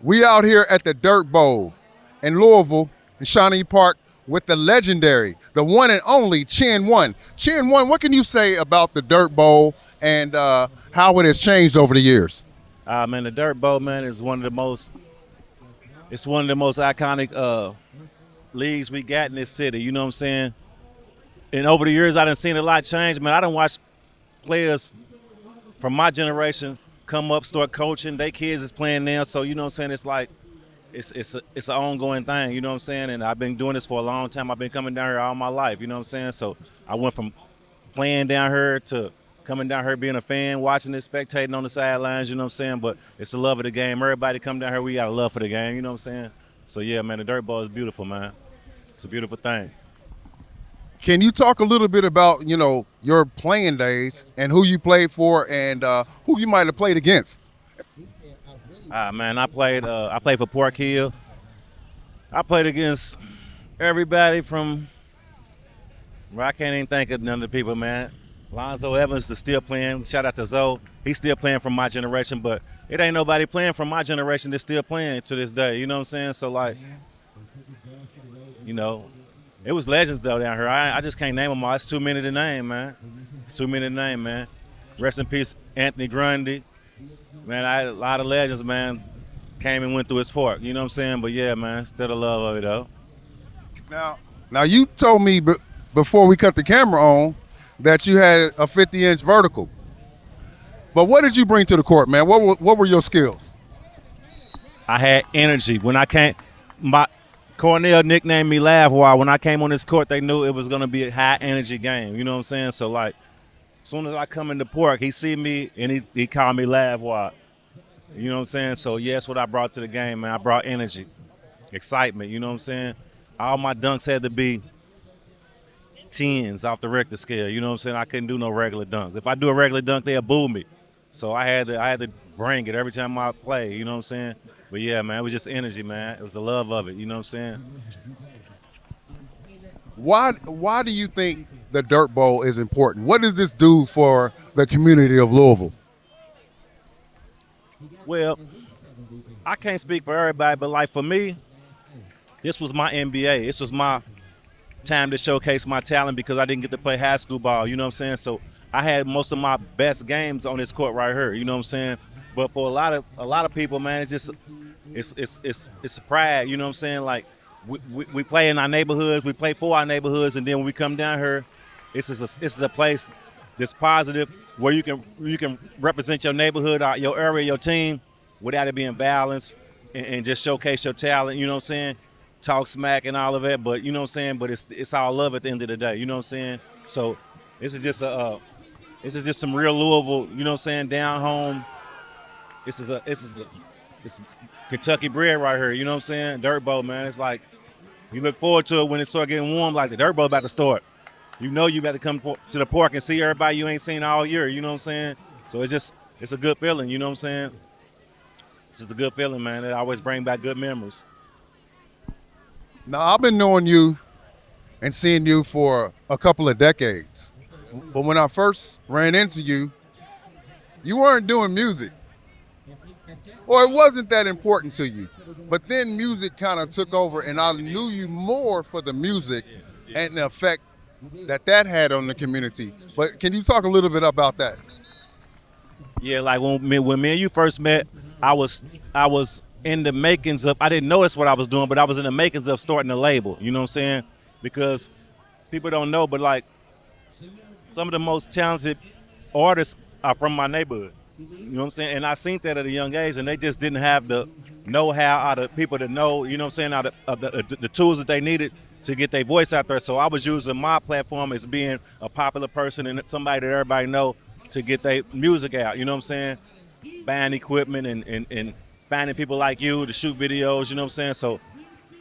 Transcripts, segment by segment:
We out here at the Dirt Bowl in Louisville, in Shawnee Park, with the legendary, the one and only Chen-1. Chen-1, what can you say about the Dirt Bowl and how it has changed over the years? Man, the Dirt Bowl, man, is one of the most. It's one of the most iconic leagues we got in this city. You know what I'm saying? And over the years, I done seen a lot change. Man, I done watched players from my generation come up, start coaching. They kids is playing now, so you know what I'm saying. It's like it's an ongoing thing. You know what I'm saying? And I've been doing this for a long time. I've been coming down here all my life. You know what I'm saying? So I went from playing down here to coming down here being a fan, watching it, spectating on the sidelines. You know what I'm saying? But it's the love of the game. Everybody come down here, we got a love for the game. You know what I'm saying? So yeah, man, the Dirt Ball is beautiful, man. It's a beautiful thing. Can you talk a little bit about, your playing days and who you played for and who you might have played against? Man, I played for Park Hill. I played against everybody from, well, I can't even think of none of the people, man. Lonzo Evans is still playing. Shout out to Zoe. He's still playing from my generation, but it ain't nobody playing from my generation that's still playing to this day. You know what I'm saying? So, like, it was legends, though, down here. I just can't name them all. It's too many to name, man. It's too many to name, man. Rest in peace, Anthony Grundy. Man, I had a lot of legends, man, came and went through his park. You know what I'm saying? But, yeah, man, still the love of it, though. Now you told me before we cut the camera on that you had a 50-inch vertical. But what did you bring to the court, man? What were your skills? I had energy. When I came, my Cornell nicknamed me Laugh Wire. When I came on this court, they knew it was going to be a high-energy game. You know what I'm saying? So, like, as soon as I come in the park, he see me, and he called me Laugh Wire. You know what I'm saying? So, yeah, that's what I brought to the game, man. I brought energy, excitement. You know what I'm saying? All my dunks had to be 10s off the Richter scale. You know what I'm saying? I couldn't do no regular dunks. If I do a regular dunk, they'll boo me. So I had to bring it every time I play. You know what I'm saying? But yeah, man, it was just energy, man. It was the love of it. You know what I'm saying? Why do you think the Dirt Bowl is important? What does this do for the community of Louisville? Well, I can't speak for everybody, but like for me, this was my NBA. This was my time to showcase my talent because I didn't get to play high school ball. You know what I'm saying? So I had most of my best games on this court right here. You know what I'm saying? But for a lot of people, man, it's just it's a pride. You know what I'm saying? Like we play in our neighborhoods, we play for our neighborhoods, and then when we come down here, this is a place that's positive where you can represent your neighborhood, your area, your team, without it being violence, and just showcase your talent. You know what I'm saying? Talk smack and all of that, but you know what I'm saying? But it's all love at the end of the day. You know what I'm saying? So this is just some real Louisville. You know what I'm saying? Down home. This is Kentucky bread right here. You know what I'm saying? Dirt Bowl, man. It's like you look forward to it when it start getting warm. Like the Dirt Bowl about to start. You know you about to come to the park and see everybody you ain't seen all year. You know what I'm saying? So it's a good feeling. You know what I'm saying? It's just a good feeling, man. It always bring back good memories. Now, I've been knowing you and seeing you for a couple of decades. But when I first ran into you, you weren't doing music. Or it wasn't that important to you. But then music kind of took over, and I knew you more for the music and the effect that had on the community. But can you talk a little bit about that? Yeah, like when me and you first met, I was in the makings of, I didn't know that's what I was doing, but I was in the makings of starting a label. You know what I'm saying? Because people don't know, but like some of the most talented artists are from my neighborhood. You know what I'm saying? And I seen that at a young age, and they just didn't have the know-how, or the people to know, you know what I'm saying, the tools that they needed to get their voice out there. So I was using my platform as being a popular person and somebody that everybody know to get their music out. You know what I'm saying? Buying equipment and finding people like you to shoot videos. You know what I'm saying? So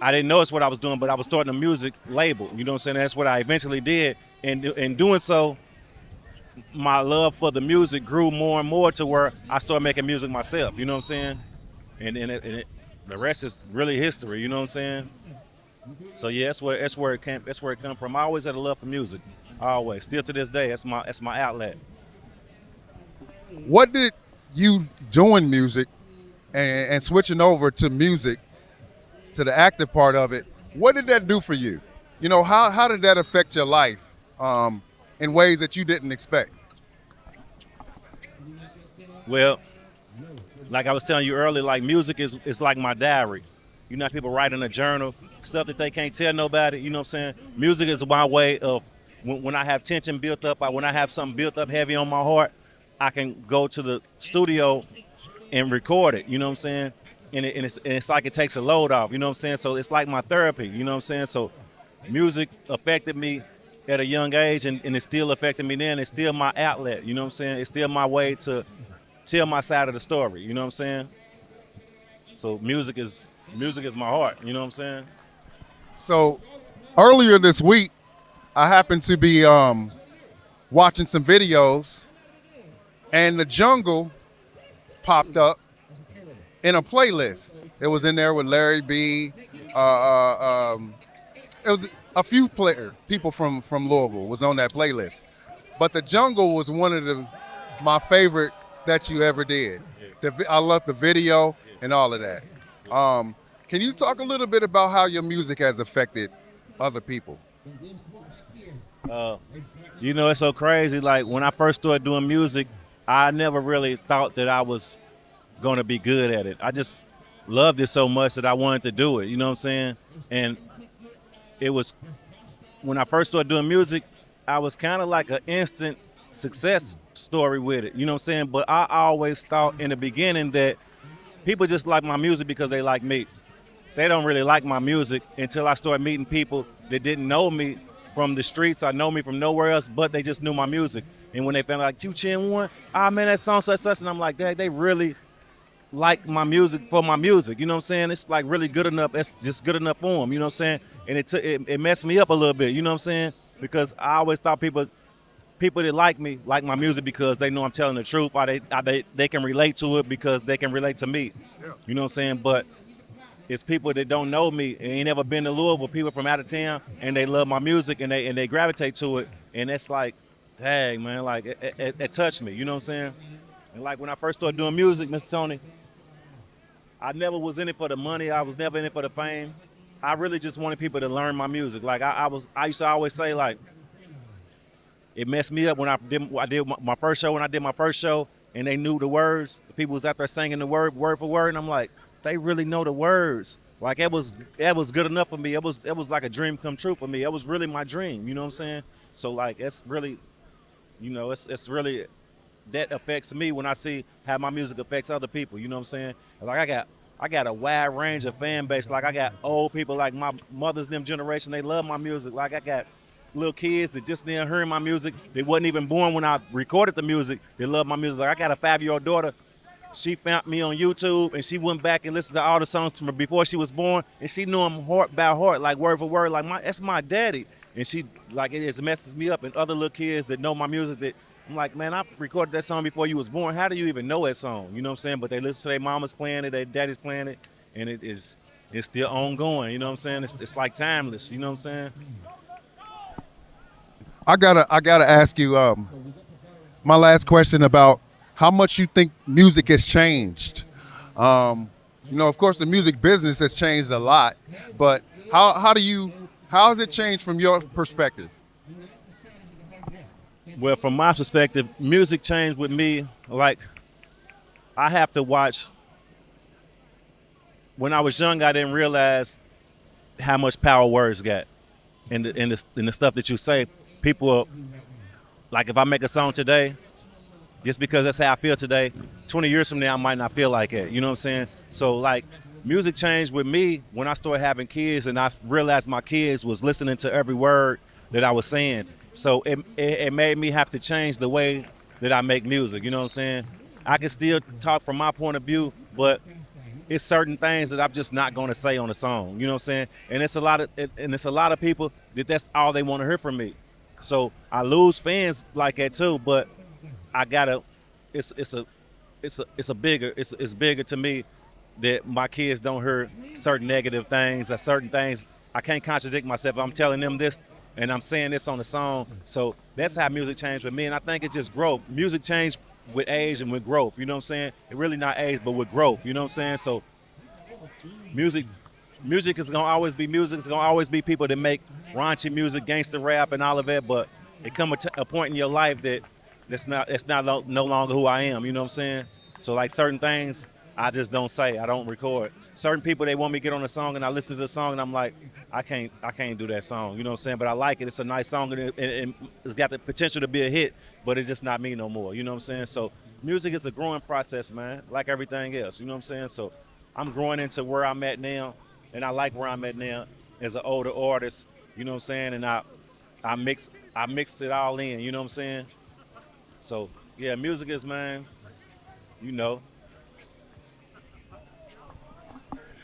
I didn't know it's what I was doing, but I was starting a music label. You know what I'm saying? That's what I eventually did. And in doing so, my love for the music grew more and more to where I started making music myself. You know what I'm saying? And the rest is really history. You know what I'm saying? So yeah, that's where it came. That's where it come from. I always had a love for music. Always, still to this day, that's my outlet. What did you doing music and switching over to music, to the active part of it, what did that do for you? You know, how did that affect your life in ways that you didn't expect? Well, like I was telling you earlier, like music is like my diary. You know, how people write in a journal stuff that they can't tell nobody. You know what I'm saying? Music is my way of when I have tension built up, when I have something built up heavy on my heart, I can go to the studio and record it. You know what I'm saying? And it's like it takes a load off. You know what I'm saying? So it's like my therapy. You know what I'm saying? So music affected me at a young age, and it's still affecting me then. It's still my outlet. You know what I'm saying? It's still my way to tell my side of the story. You know what I'm saying? So music is my heart. You know what I'm saying? So earlier this week, I happened to be watching some videos, and the jungle popped up in a playlist. It was in there with Larry B. It was a few people from Louisville was on that playlist, but the jungle was one of my favorite that you ever did. I love the video and all of that. Can you talk a little bit about how your music has affected other people? You know, it's so crazy. Like when I first started doing music, I never really thought that I was gonna be good at it. I just loved it so much that I wanted to do it. You know what I'm saying? And it was when I first started doing music, I was kind of like an instant success story with it. You know what I'm saying? But I always thought in the beginning that people just like my music because they like me. They don't really like my music until I started meeting people that didn't know me from the streets. I know me from nowhere else, but they just knew my music. And when they found out, like, you Chen-1, man, that song such such, and I'm like, they really like my music for my music. You know what I'm saying? It's like really good enough. It's just good enough for them. You know what I'm saying? And it messed me up a little bit. You know what I'm saying? Because I always thought people that like me like my music because they know I'm telling the truth. Or they can relate to it because they can relate to me. You know what I'm saying? But it's people that don't know me and ain't never been to Louisville, people from out of town, and they love my music and they gravitate to it. And it's like, dang, man, like it touched me. You know what I'm saying? And like when I first started doing music, Mr. Tony, I never was in it for the money. I was never in it for the fame. I really just wanted people to learn my music. Like I used to always say, like, it messed me up when I did my first show. When I did my first show, and they knew the words, the people was out there singing the word for word, and I'm like, they really know the words. Like that was good enough for me. It was like a dream come true for me. It was really my dream. You know what I'm saying? So like it's really, it's really that affects me when I see how my music affects other people. You know what I'm saying? Like I got a wide range of fan base. Like I got old people like my mother's them generation. They love my music. Like I got little kids that just didn't hear my music. They wasn't even born when I recorded the music. They love my music. Like I got a 5-year-old daughter. She found me on YouTube and she went back and listened to all the songs from before she was born, and she knew them heart by heart, like word for word. Like that's my daddy. And she like it just messes me up. And other little kids that know my music that I'm like, man, I recorded that song before you was born. How do you even know that song? You know what I'm saying? But they listen to their mama's playing it, their daddy's playing it, and it's still ongoing. You know what I'm saying? It's like timeless. You know what I'm saying? I gotta ask you my last question about how much you think music has changed. Of course, the music business has changed a lot, but how has it changed from your perspective? Well, from my perspective, music changed with me. Like I have to watch. When I was young, I didn't realize how much power words got, and the stuff that you say. People are, like if I make a song today, just because that's how I feel today, 20 years from now I might not feel like it. You know what I'm saying? So like music changed with me when I started having kids, and I realized my kids was listening to every word that I was saying. So it made me have to change the way that I make music. You know what I'm saying? I can still talk from my point of view, but it's certain things that I'm just not going to say on a song. You know what I'm saying? And it's a lot of people that that's all they want to hear from me. So I lose fans like that too, but I gotta. It's bigger to me that my kids don't hear certain negative things or certain things. I can't contradict myself. I'm telling them this and I'm saying this on the song. So that's how music changed with me, and I think it's just growth. Music changed with age and with growth. You know what I'm saying? It really not age, but with growth. You know what I'm saying? So music, music is gonna always be music. It's gonna always be people that make raunchy music, gangster rap, and all of that. But it come a point in your life that it's not no longer who I am. You know what I'm saying? So like certain things, I just don't say. I don't record. Certain people they want me to get on a song, and I listen to the song, and I'm like, I can't do that song. You know what I'm saying? But I like it. It's a nice song, and it's got the potential to be a hit. But it's just not me no more. You know what I'm saying? So music is a growing process, man. Like everything else. You know what I'm saying? So I'm growing into where I'm at now, and I like where I'm at now as an older artist. You know what I'm saying? And I mixed it all in. You know what I'm saying? So yeah, music is, man. You know,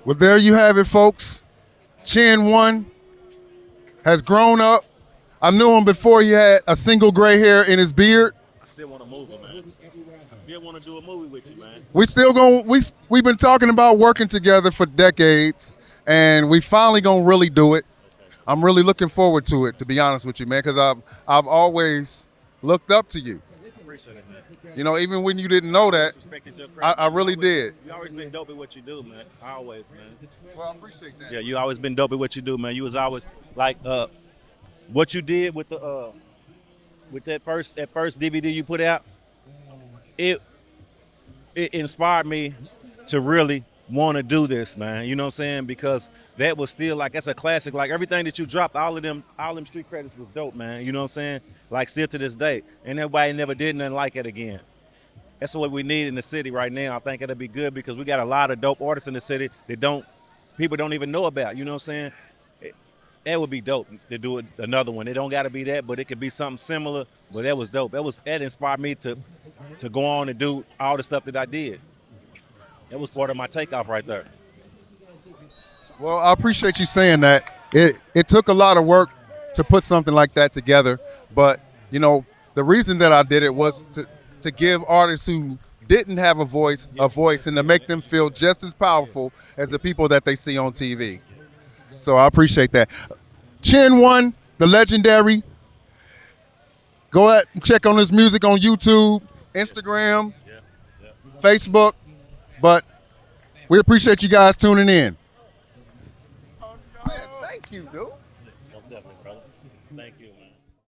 Well, there you have it, folks. Chen-1 has grown up. I knew him before he had a single gray hair in his beard. I still want to move it, man. I still want to do a movie with you, man. We've been talking about working together for decades, and we finally gonna really do it. I'm really looking forward to it, to be honest with you, man, because I've always looked up to you. Appreciate it, man. You know, even when you didn't know that, Respected your craft. I really did. You always been dope at what you do, man. Always, man. Well, I appreciate that. Yeah, you always been dope at what you do, man. You was always like what you did with the with that first DVD you put out. It inspired me to really want to do this, man. You know what I'm saying? Because that was still like that's a classic. Like everything that you dropped, all them street credits was dope, man. You know what I'm saying? Like still to this day, and everybody never did nothing like it again. That's what we need in the city right now. I think it'll be good because we got a lot of dope artists in the city that people don't even know about. You know what I'm saying? That would be dope to do another one. It don't got to be that, but it could be something similar. But that was dope. That inspired me to go on and do all the stuff that I did. That was part of my takeoff right there. Well, I appreciate you saying that. It took a lot of work to put something like that together, but you know the reason that I did it was to give artists who didn't have a voice and to make them feel just as powerful as the people that they see on TV. So I appreciate that. Chen-1, the legendary. Go ahead and check on his music on YouTube, Instagram, Facebook. But we appreciate you guys tuning in. Man, thank you, dude.